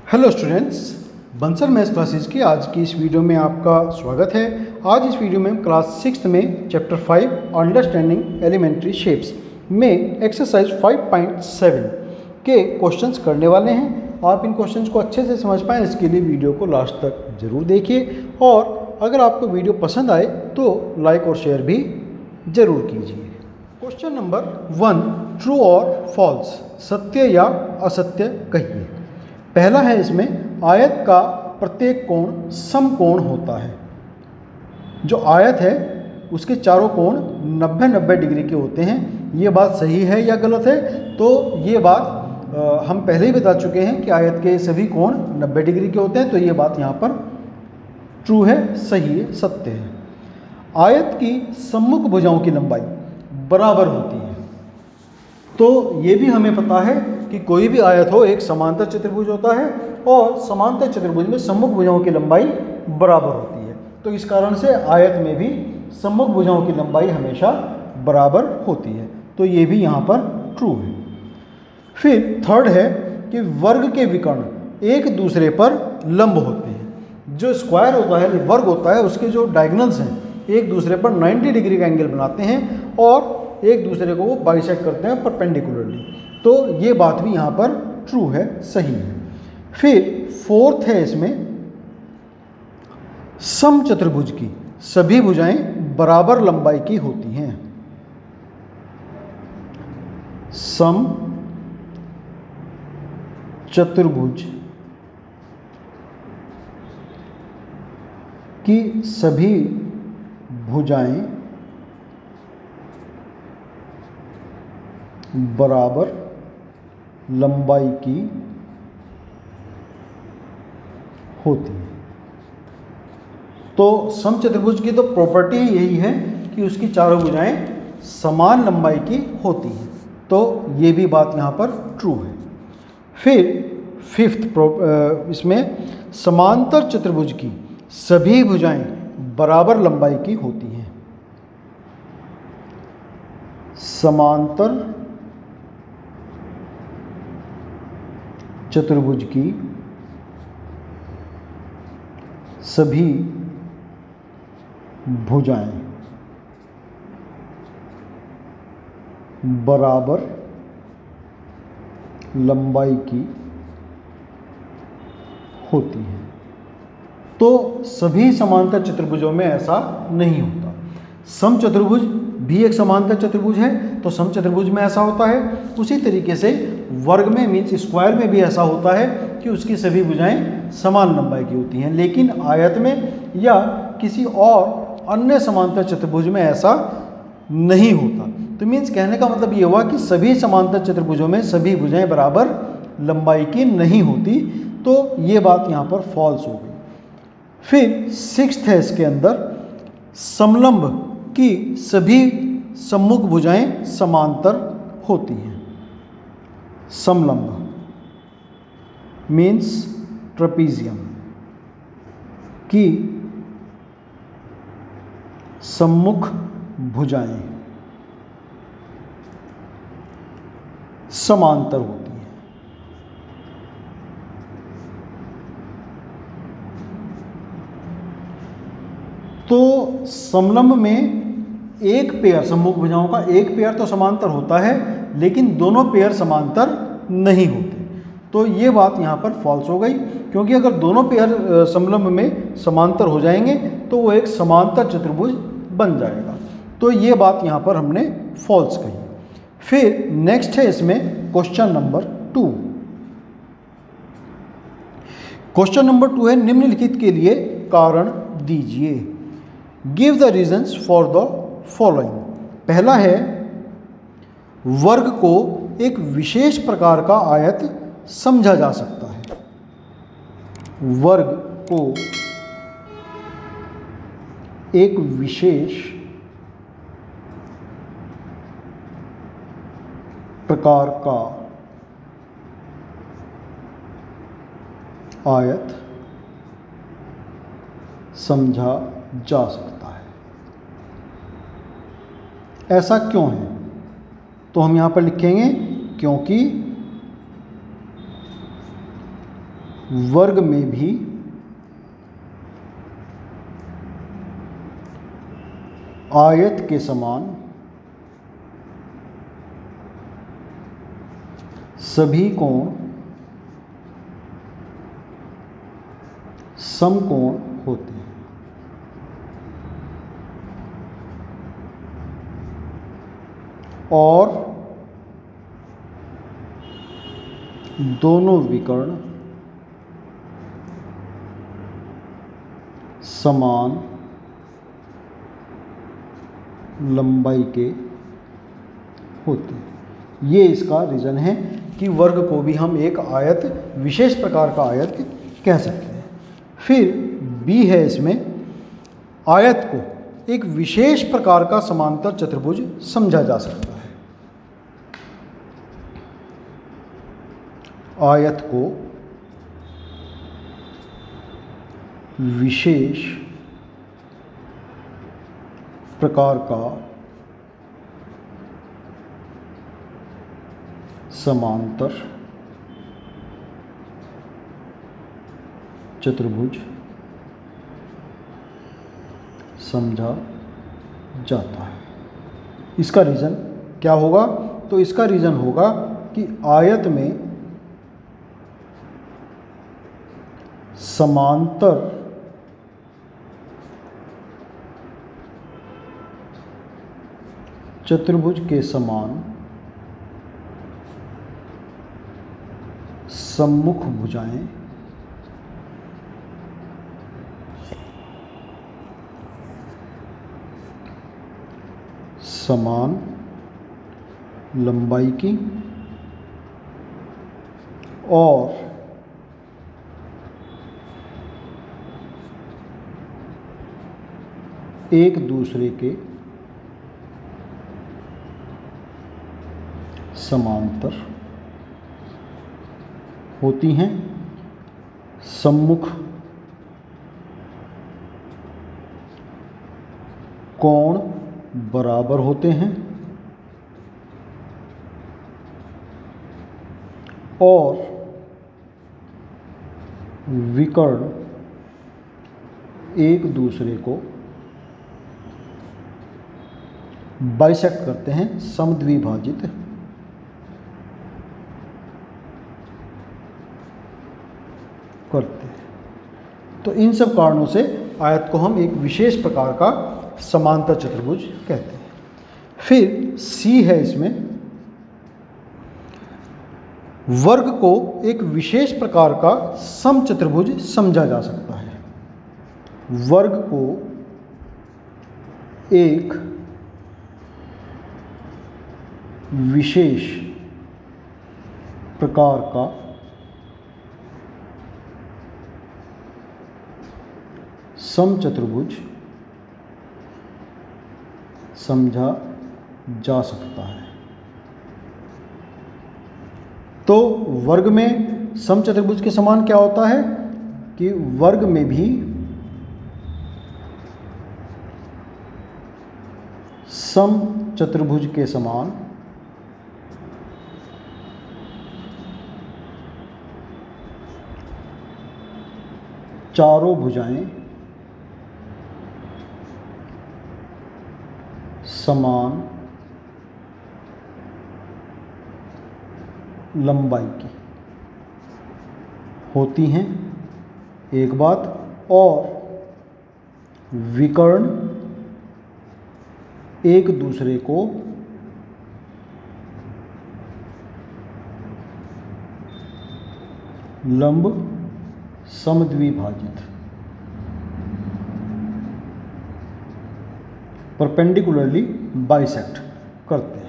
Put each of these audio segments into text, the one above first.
Hello students, Bansal maths classes की आज की इस वीडियो में आपका स्वागत है। आज इस वीडियो में हम क्लास 6 में चैप्टर 5 अंडरस्टैंडिंग एलिमेंट्री शेप्स में एक्सरसाइज 5.7 के क्वेश्चंस करने वाले हैं। आप इन क्वेश्चंस को अच्छे से समझ पाएँ इसके लिए वीडियो को लास्ट तक ज़रूर देखिए, और अगर आपको वीडियो पसंद आए तो लाइक और शेयर भी ज़रूर कीजिए। क्वेश्चन नंबर 1, ट्रू और फॉल्स, सत्य या असत्य कहिए। पहला है इसमें, आयत का प्रत्येक कोण समकोण होता है। जो आयत है उसके चारों कोण 90-90 डिग्री के होते हैं। ये बात सही है या गलत है? तो ये बात हम पहले ही बता चुके हैं कि आयत के सभी कोण 90 डिग्री के होते हैं, तो ये बात यहाँ पर ट्रू है, सही है, सत्य है। आयत की सम्मुख भुजाओं की लंबाई बराबर होती है। तो ये भी हमें पता है कि कोई भी आयत हो एक समांतर चतुर्भुज होता है, और समांतर चतुर्भुज में सम्मुख भुजाओं की लंबाई बराबर होती है। तो इस कारण से आयत में भी सम्मुख भुजाओं की लंबाई हमेशा बराबर होती है। तो ये भी यहाँ पर ट्रू है। फिर थर्ड है कि वर्ग के विकर्ण एक दूसरे पर लंब होते हैं। जो स्क्वायर होता है, वर्ग होता है, उसके जो डायगोनल्स हैं एक दूसरे पर 90 डिग्री का एंगल बनाते हैं और एक दूसरे को वो बाइसेक्ट करते हैं परपेंडिकुलरली। तो ये बात भी यहाँ पर ट्रू है, सही है। फिर फोर्थ है इसमें, समचतुर्भुज की सभी भुजाएं बराबर लंबाई की होती हैं। सम चतुर्भुज की सभी भुजाएं बराबर लंबाई की होती है। तो समचतुर्भुज की तो प्रॉपर्टी ही यही है कि उसकी चारों भुजाएं समान लंबाई की होती हैं। तो ये भी बात यहाँ पर ट्रू है। फिर फिफ्थ इसमें, समांतर चतुर्भुज की सभी भुजाएं बराबर लंबाई की होती हैं। समांतर चतुर्भुज की सभी भुजाएं बराबर लंबाई की होती है। तो सभी समांतर चतुर्भुजों में ऐसा नहीं होता। समचतुर्भुज भी एक समांतर चतुर्भुज है, तो समचतुर्भुज में ऐसा होता है। उसी तरीके से वर्ग में मीन्स स्क्वायर में भी ऐसा होता है कि उसकी सभी भुजाएं समान लंबाई की होती हैं। लेकिन आयत में या किसी और अन्य समांतर चतुर्भुज में ऐसा नहीं होता। तो मीन्स कहने का मतलब ये हुआ कि सभी समांतर चतुर्भुजों में सभी भुजाएं बराबर लंबाई की नहीं होती। तो ये बात यहाँ पर फॉल्स हो गई। फिर सिक्स्थ है इसके अंदर, समलंब की सभी सम्मुख भुजाएं समांतर होती हैं। समलंब मीन्स ट्रेपीजियम की सम्मुख भुजाएं समांतर होती हैं। तो समलंब में एक पेयर, सम्मुख भुजाओं का एक पेयर तो समांतर होता है, लेकिन दोनों पेयर समांतर नहीं होते। तो ये बात यहाँ पर फॉल्स हो गई, क्योंकि अगर दोनों पेयर समलंब में समांतर हो जाएंगे तो वो एक समांतर चतुर्भुज बन जाएगा। तो ये बात यहाँ पर हमने फॉल्स कही। फिर नेक्स्ट है इसमें क्वेश्चन नंबर 2। क्वेश्चन नंबर 2 है, निम्नलिखित के लिए कारण दीजिए। Give the reasons for the following. पहला है, वर्ग को एक विशेष प्रकार का आयत समझा जा सकता है। वर्ग को एक विशेष प्रकार का आयत समझा जा सकता है। ऐसा क्यों है? तो हम यहाँ पर लिखेंगे क्योंकि वर्ग में भी आयत के समान सभी कोण समकोण होते हैं। और दोनों विकर्ण समान लंबाई के होते हैं। ये इसका रीज़न है कि वर्ग को भी हम एक आयत, विशेष प्रकार का आयत कह सकते हैं। फिर बी है, इसमें आयत को एक विशेष प्रकार का समांतर चतुर्भुज समझा जा सकता है। आयत को विशेष प्रकार का समांतर चतुर्भुज समझा जाता है। इसका रीज़न क्या होगा? तो इसका रीज़न होगा कि आयत में समांतर चतुर्भुज के समान सम्मुख भुजाएं समान लंबाई की और एक दूसरे के समांतर होती हैं। सम्मुख कोण बराबर होते हैं और विकर्ण एक दूसरे को बाइसेक्ट करते हैं, समद्विभाजित करते हैं। तो इन सब कारणों से आयत को हम एक विशेष प्रकार का समांतर चतुर्भुज कहते हैं। फिर सी है, इसमें वर्ग को एक विशेष प्रकार का समचतुर्भुज समझा जा सकता है। वर्ग को एक विशेष प्रकार का समचतुर्भुज समझा जा सकता है। तो वर्ग में समचतुर्भुज के समान क्या होता है कि वर्ग में भी समचतुर्भुज के समान चारों भुजाएं समान लंबाई की होती हैं, एक बात। और विकर्ण एक दूसरे को लंब समद्विभाजित परपेंडिकुलरली बाइसेक्ट करते हैं।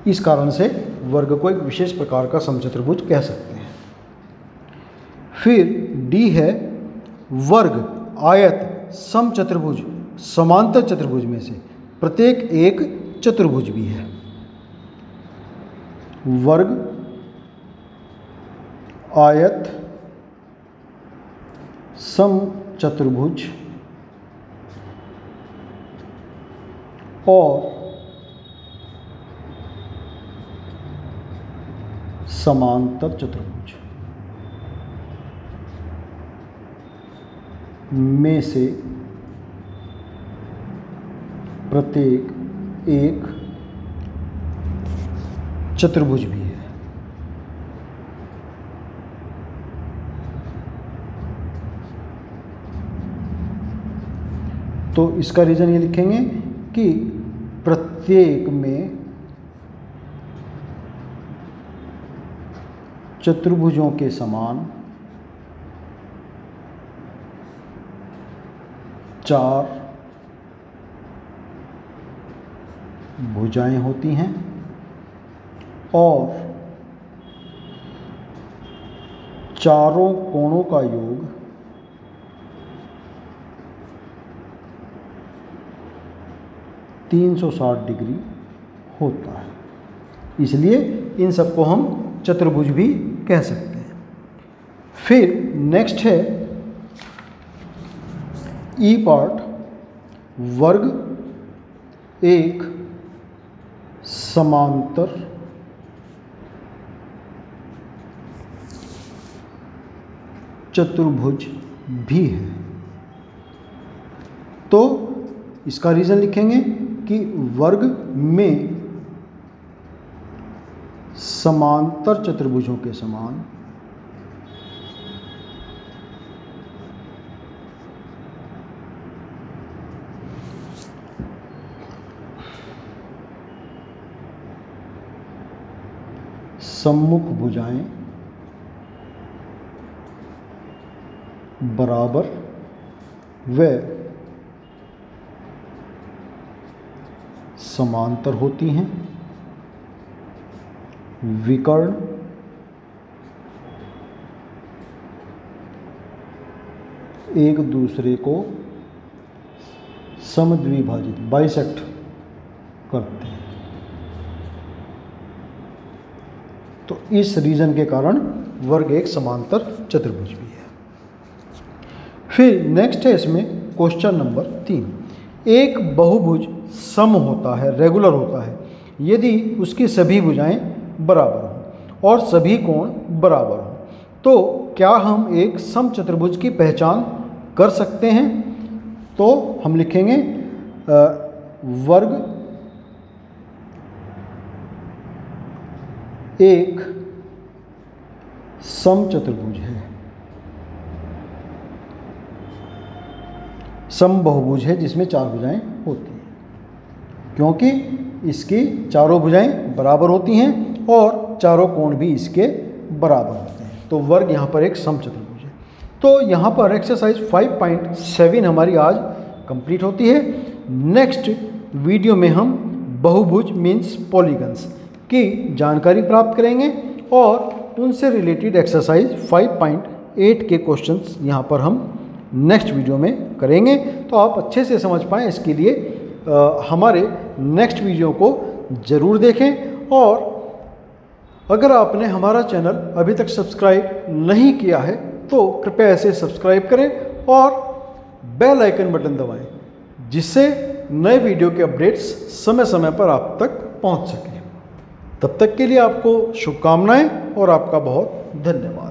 इस कारण से वर्ग को एक विशेष प्रकार का समचतुर्भुज कह सकते हैं। फिर डी है, वर्ग, आयत, समचतुर्भुज, समांतर चतुर्भुज में से प्रत्येक एक चतुर्भुज भी है। वर्ग, आयत, समचतुर्भुज और समांतर चतुर्भुज में से प्रत्येक एक चतुर्भुज भी है। तो इसका रीजन ये लिखेंगे कि प्रत्येक में चतुर्भुजों के समान 4 भुजाएं होती हैं और चारों कोणों का योग 360 डिग्री होता है। इसलिए इन सबको हम चतुर्भुज भी कह सकते हैं। फिर नेक्स्ट है ई पार्ट, वर्ग एक समांतर चतुर्भुज भी है। तो इसका रीजन लिखेंगे कि वर्ग में समांतर चतुर्भुजों के समान सम्मुख भुजाएं बराबर व समांतर होती हैं। विकर्ण एक दूसरे को समद्विभाजित बाइसेक्ट करते हैं। तो इस रीजन के कारण वर्ग एक समांतर चतुर्भुज भी है। फिर नेक्स्ट है इसमें क्वेश्चन नंबर 3। एक बहुभुज सम होता है, रेगुलर होता है, यदि उसकी सभी भुजाएं बराबर हों और सभी कोण बराबर हों। तो क्या हम एक सम चतुर्भुज की पहचान कर सकते हैं? तो हम लिखेंगे वर्ग एक सम चतुर्भुज है, सम बहुभुज है जिसमें 4 भुजाएं होती हैं, क्योंकि इसकी चारों भुजाएं बराबर होती हैं और चारों कोण भी इसके बराबर होते हैं। तो वर्ग यहाँ पर एक सम चतुर्भुज है। तो यहाँ पर एक्सरसाइज 5.7 हमारी आज कंप्लीट होती है। नेक्स्ट वीडियो में हम बहुभुज मीन्स पॉलीगन्स की जानकारी प्राप्त करेंगे और उनसे रिलेटेड एक्सरसाइज 5.8 के क्वेश्चंस यहाँ पर हम नेक्स्ट वीडियो में करेंगे। तो आप अच्छे से समझ पाएँ इसके लिए हमारे नेक्स्ट वीडियो को ज़रूर देखें। और अगर आपने हमारा चैनल अभी तक सब्सक्राइब नहीं किया है तो कृपया इसे सब्सक्राइब करें और बेल आइकन बटन दबाएं, जिससे नए वीडियो के अपडेट्स समय समय पर आप तक पहुंच सकें। तब तक के लिए आपको शुभकामनाएं और आपका बहुत धन्यवाद।